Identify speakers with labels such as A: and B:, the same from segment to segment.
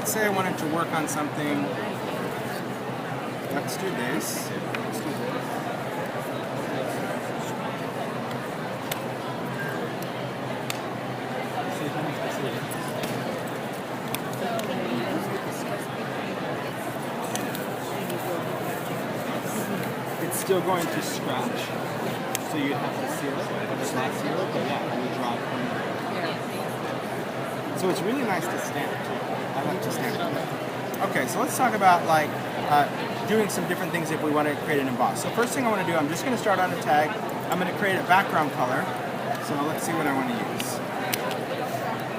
A: let's say I wanted to work on something. Let's do this. It's still going to scratch, so you have to seal it. It's not seal it, but yeah, you draw it from there. So it's really nice to stamp too. I like to stamp it. Okay, so let's talk about like doing some different things if we want to create an emboss. So first thing I want to do, I'm just going to start on a tag. I'm going to create a background color. So let's see what I want to use.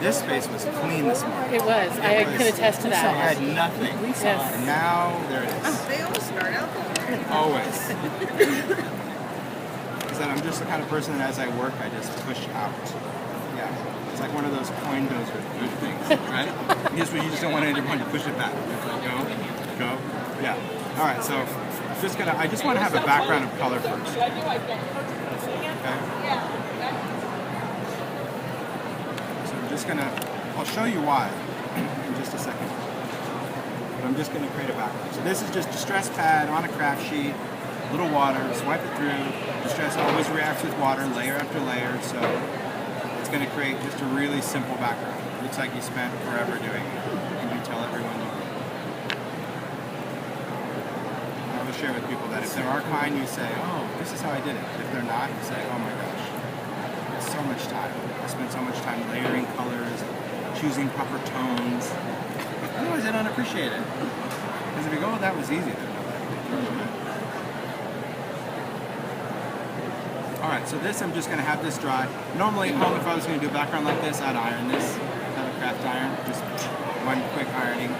A: This space was clean this morning.
B: It was. I can attest to that.
A: I had nothing.
B: Yes.
A: And now there it is.
C: They all start out there.
A: Always. Because I'm just the kind of person that as I work, I just push out. Yeah. It's like one of those coin goes with good things, right? You just don't want anyone to push it back. It's like go. Yeah. All right. So I just want to have a background of color first. Okay. I'll show you why in just a second. But I'm just going to create a background. So this is just distress pad on a craft sheet, a little water, swipe it through. Distress always reacts with water, layer after layer, so it's going to create just a really simple background. It looks like you spent forever doing it, and you tell everyone you did. I will share with people that if there are kind, you say, oh, this is how I did it. If they're not, you say, oh my gosh. So much time. I spent so much time layering colors, choosing proper tones. Otherwise, I don't appreciate it. Because if you go, oh, that was easy, then Alright, so this, I'm just going to have this dry. Normally at home, if I was going to do a background like this, I'd iron this. Have a craft iron. Just one quick ironing.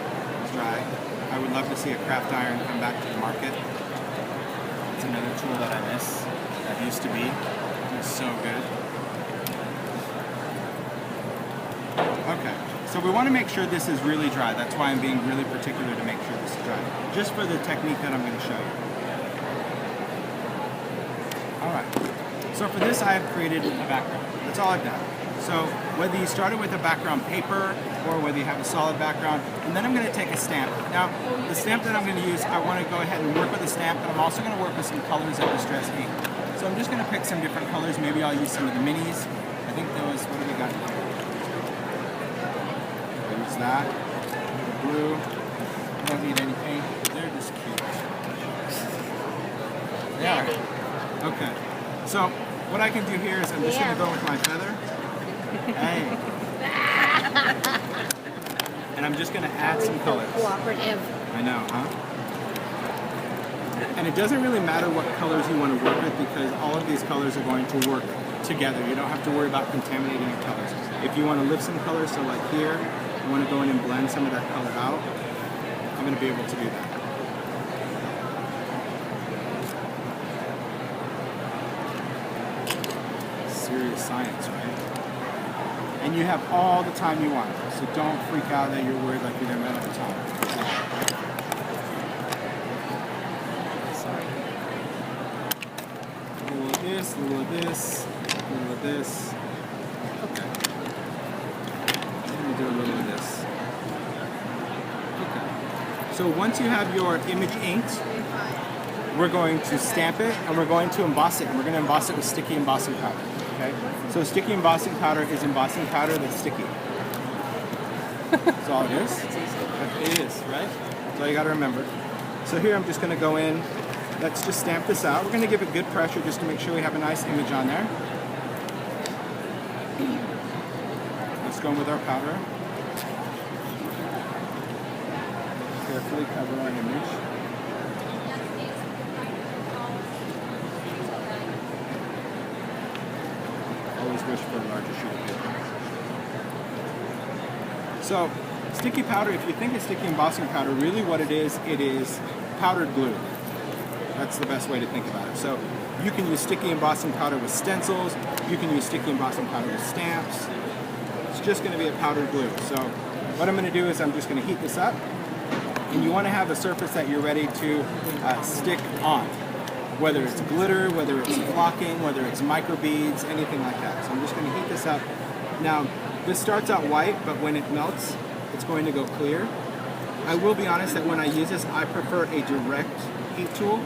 A: It's dry. I would love to see a craft iron come back to the market. It's another tool that I miss. That used to be. It was so good. Okay, so we want to make sure this is really dry. That's why I'm being really particular to make sure this is dry. Just for the technique that I'm going to show you. Alright, so for this I have created a background. That's all I've done. So whether you started with a background paper or whether you have a solid background, and then I'm going to take a stamp. Now, the stamp that I'm going to use, I want to go ahead and work with a stamp, but I'm also going to work with some colors of Distress ink. So I'm just going to pick some different colors. Maybe I'll use some of the minis. I think there was, what do we got here? That blue. I don't need any paint. They're just cute. They are. Okay. So what I can do here is I'm just going to go with my feather. Hey. And I'm just going to add some colors.
B: Cooperative.
A: I know, huh? And it doesn't really matter what colors you want to work with because all of these colors are going to work together. You don't have to worry about contaminating your colors. If you want to lift some colors, so like here, I want to go in and blend some of that color out, I'm going to be able to do that. Serious science, right? And you have all the time you want, so don't freak out that you're worried like you don't have enough time. Sorry. A little of this, a little of this, a little of this. Okay. Do a little of this. Okay. So once you have your image inked, we're going to stamp it and we're going to emboss it. And we're going to emboss it with sticky embossing powder. Okay. So sticky embossing powder is embossing powder that's sticky. That's all it is. It is, right? That's all you got to remember. So here I'm just going to go in. Let's just stamp this out. We're going to give it good pressure just to make sure we have a nice image on there. Going with our powder. Carefully cover our image. Always wish for a larger sheet of paper. So, sticky powder, if you think of sticky embossing powder, really what it is powdered glue. That's the best way to think about it. So, you can use sticky embossing powder with stencils, you can use sticky embossing powder with stamps. Just going to be a powdered glue. So what I'm going to do is I'm just going to heat this up, and you want to have a surface that you're ready to stick on, whether it's glitter, whether it's flocking, whether it's microbeads, anything like that. So I'm just going to heat this up. Now this starts out white, but when it melts it's going to go clear, I will be honest that when I use this, I prefer a direct heat tool.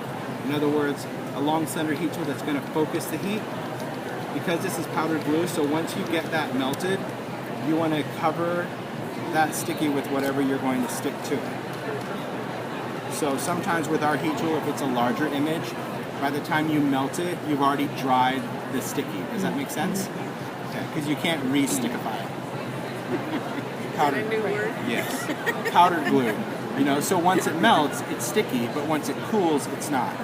A: In other words, a long slender heat tool that's going to focus the heat. Because this is powdered glue, so once you get that melted, you want to cover that sticky with whatever you're going to stick to. So sometimes with our heat tool, if it's a larger image, by the time you melt it, you've already dried the sticky. Does that make sense? Okay, because you can't re-stickify it. Powdered,
C: Is that a new word?
A: yes, powdered glue. You know, so once it melts, it's sticky, but once it cools, it's not.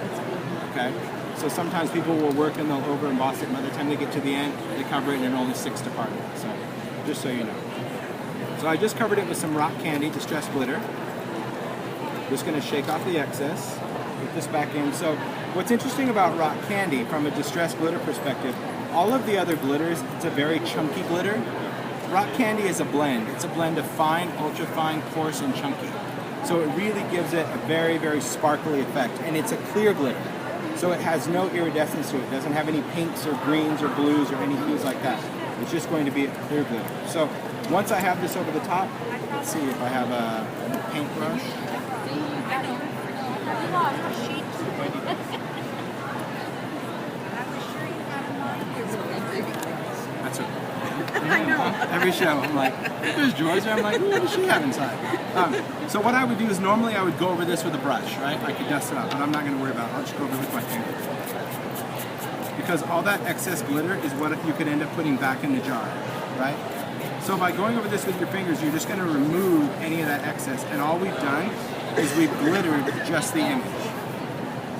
A: Okay, so sometimes people will work and they'll over emboss it, and by the time they get to the end, they cover it and it only sticks to part of it. So, just so you know. So I just covered it with some rock candy distressed glitter. Just going to shake off the excess. Put this back in. So, what's interesting about rock candy from a distressed glitter perspective, all of the other glitters, it's a very chunky glitter. Rock candy is a blend. It's a blend of fine, ultra fine, coarse, and chunky. So it really gives it a very, very sparkly effect. And it's a clear glitter. So it has no iridescence to it. It doesn't have any pinks or greens or blues or any hues like that. It's just going to be a clear glitter. So once I have this over the top, let's see if I have a paintbrush. That's it.
C: I know.
A: Every show, I'm like, there's Georgia. I'm like, what does she have inside? So what I would do is normally I would go over this with a brush, right? I could dust it up, but I'm not going to worry about it. I'll just go over it with my finger. Because all that excess glitter is what you could end up putting back in the jar, right? So by going over this with your fingers, you're just going to remove any of that excess. And all we've done is we've glittered just the image.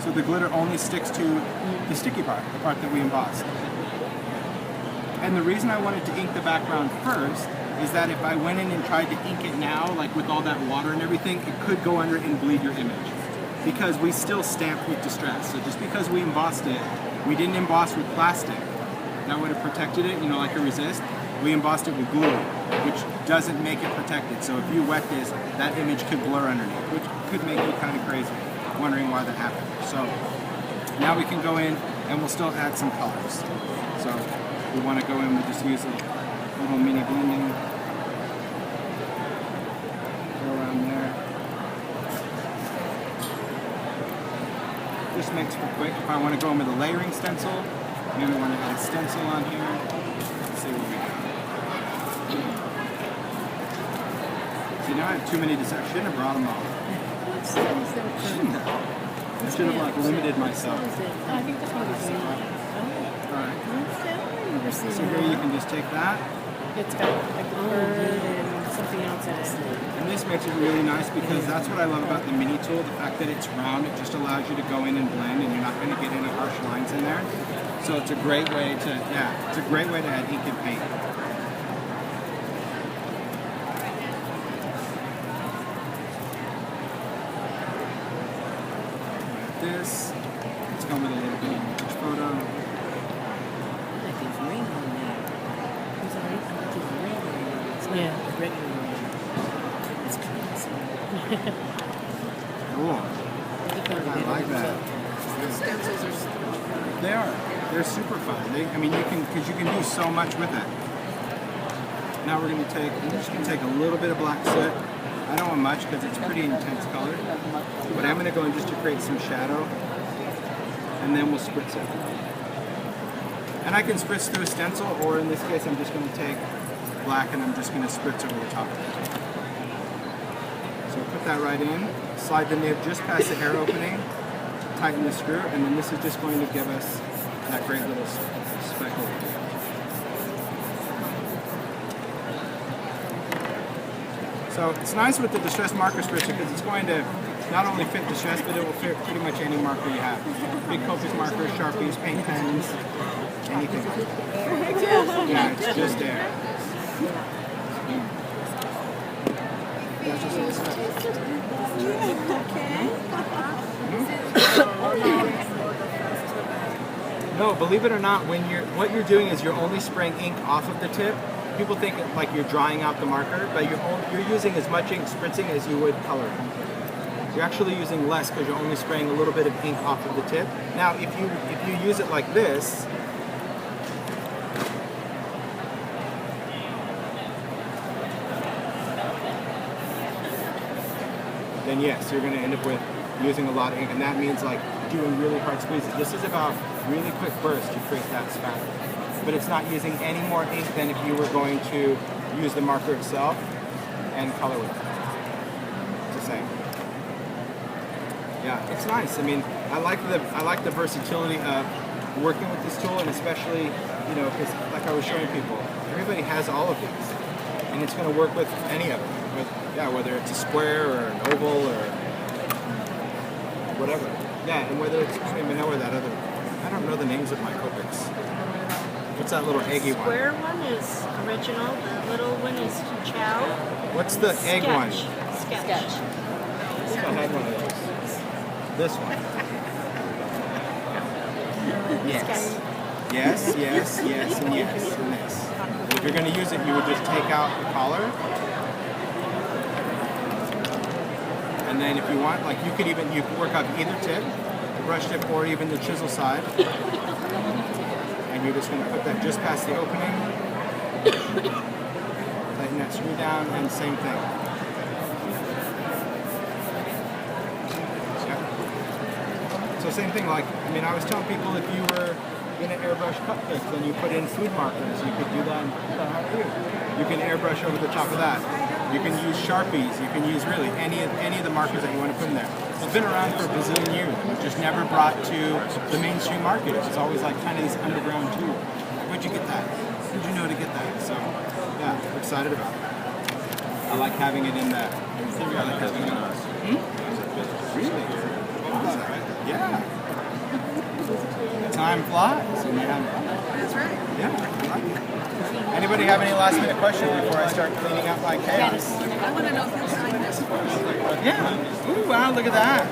A: So the glitter only sticks to the sticky part, the part that we embossed. And the reason I wanted to ink the background first is that if I went in and tried to ink it now, like with all that water and everything, it could go under and bleed your image. Because we still stamped with distress. So just because we embossed it, we didn't emboss with plastic. That would have protected it, you know, like a resist. We embossed it with glue, which doesn't make it protected. So if you wet this, that image could blur underneath, which could make you kind of crazy, wondering why that happened. So now we can go in and we'll still add some colors. So we want to go in, we'll just use a little mini blending. Go around there. This makes for quick. If I want to go in with a layering stencil, maybe I want to add a stencil on here. Let's see what we got. See, now I have too many to say. I shouldn't have brought them all. I should have like limited myself.
B: I think that's one of the
A: Alright. So here you can just take that.
B: It's got like a bird and something else in it.
A: And this makes it really nice because that's what I love about the mini tool. The fact that it's round, it just allows you to go in and blend and you're not going to get any harsh lines in there. So it's a great way to, it's a great way to add ink and paint. Like this. Let's go with a little bit of each photo.
B: Yeah.
A: Cool. I like that.
C: The stencils are so much fun.
A: They are. They're super fun. I mean, because you can do so much with it. Now we're going to take, I'm just going to take a little bit of black soot. I don't want much because it's pretty intense color. But I'm going to go in just to create some shadow. And then we'll spritz it. And I can spritz through a stencil, or in this case, I'm just going to take black and I'm just going to spritz over the top of it. So put that right in, slide the nib just past the air opening, tighten the screw, and then this is just going to give us that great little speckle. So it's nice with the distress marker spritzer because it's going to not only fit distress, but it will fit pretty much any marker you have. Big Copics markers, Sharpies, paint pens, anything. Yeah, it's just air. No, believe it or not, what you're doing is you're only spraying ink off of the tip. People think like you're drying out the marker, but you're using as much ink spritzing as you would coloring. You're actually using less because you're only spraying a little bit of ink off of the tip. Now, if you use it like this, then yes, you're going to end up with using a lot of ink, and that means like doing really hard squeezes. This is about really quick bursts to create that spatter. But it's not using any more ink than if you were going to use the marker itself and color with it. It's the same. Yeah, it's nice. I mean, I like the versatility of working with this tool, and especially, you know, because like I was showing people, everybody has all of these, and it's going to work with any of them. Whether it's a square or an oval or whatever. Yeah, and whether it's, I don't even know where that other, I don't know the names of my Copics. What's that little eggy one?
D: Square one is original. The little one is Chow.
A: What's the egg one?
D: Sketch.
A: I think I had one of those. This one. Yes. Yes, yes, yes, and yes, and this. If you're going to use it, you would just take out the collar. And then if you want, like you could work up either tip, the brush tip, or even the chisel side. And you're just going to put that just past the opening. Tighten that screw down, and same thing. Yeah. So same thing, like, I mean, I was telling people if you were going to airbrush cupcakes, then you put in food markers. You could do that and put that out here. You can airbrush over the top of that. You can use Sharpies. You can use really any of the markers that you want to put in there. It's been around for a bazillion years. It was just never brought to the mainstream market. It was always like kind of this underground tool. Where'd you get that? Who'd you know to get that? So, yeah, I'm excited about it. I like having it in that. I like having it in that. Really? Yeah. Time flies when you're having fun.
C: That's right.
A: Yeah, I like it. Anybody have any last minute questions before I start cleaning up my chaos?
C: I want to know if you'll sign this for me.
A: Yeah. Ooh, wow, look at that.